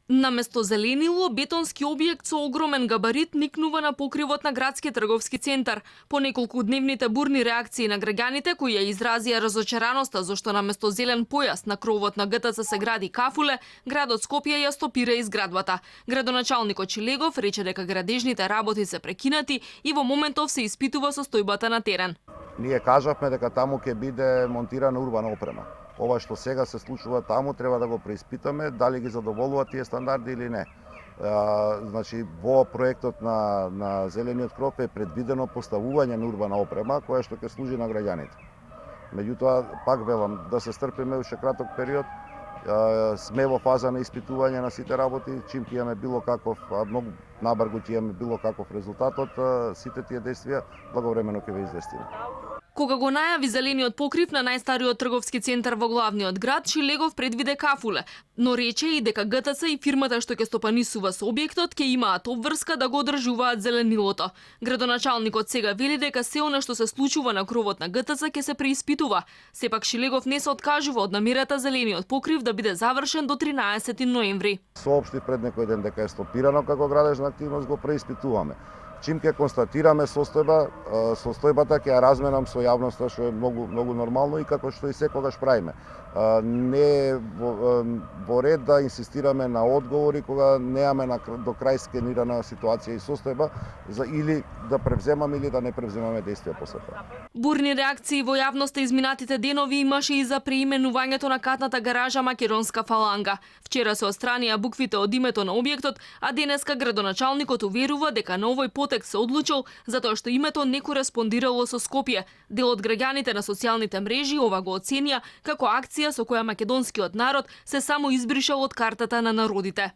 Наместо зеленило, бетонски објект со огромен габарит никнува на покривот на градски трговски центар. По неколку дневните бурни реакции на граѓаните кои ја изразија разочараноста зашто наместо зелен појас на кровот на ГТЦ се гради кафуле, градот Скопје ја стопира изградбата. Градоначалникот Шилегов рече дека градежните работи се прекинати и во моментов се испитува состојбата на терен. Ние кажавме дека таму ќе биде монтирана урбана опрема. Ова што сега се случува таму треба да го преиспитаме дали ги задоволува тие стандарди или не. Значи во проектот на зелениот кроп е предвидено поставување на урбана опрема која што ќе служи на граѓаните. Меѓутоа пак велам да се стрпиме уште краток период. Сме во фаза на испитување на сите работи, чим ќе имаме било каков, многу набрзо ќе имаме било каков резултат од сите тие действија, благовремено ќе ве известиме. Кога го најави зелениот покрив на најстариот трговски центар во главниот град, Шилегов предвиде кафуле, но рече и дека ГТЦ и фирмата што ќе стопанисува со објектот ќе имаат обврска да го одржуваат зеленилото. Градоначалникот сега вели дека се она што се случува на кровот на ГТЦ ќе се преиспитува. Сепак Шилегов не се откажува од намерата зелениот покрив да биде завршен до 13 ноември. Соопшти пред некој ден дека е стопирано како градежна активност, го преиспитуваме. Чим ќе констатираме состојбата ќе ја разменам со јавноста, што е многу нормално и како што и секогаш правиме. Не е во ред да инсистираме на одговори кога неаме до крај скенирана ситуација и состојба или да превземаме или да не превземаме действија после тоа. Бурни реакции во јавноста изминатите денови имаше и за преименувањето на катната гаража Македонска фаланга. Вчера се отстранија буквите од името на објектот, а денеска градоначалникот уверува дека на овој потек се одлучил затоа што името не кореспондирало со Скопје. Дел од граѓаните на социјалните мрежи ова го оценија како акција со која македонскиот народ се само избришал од картата на народите.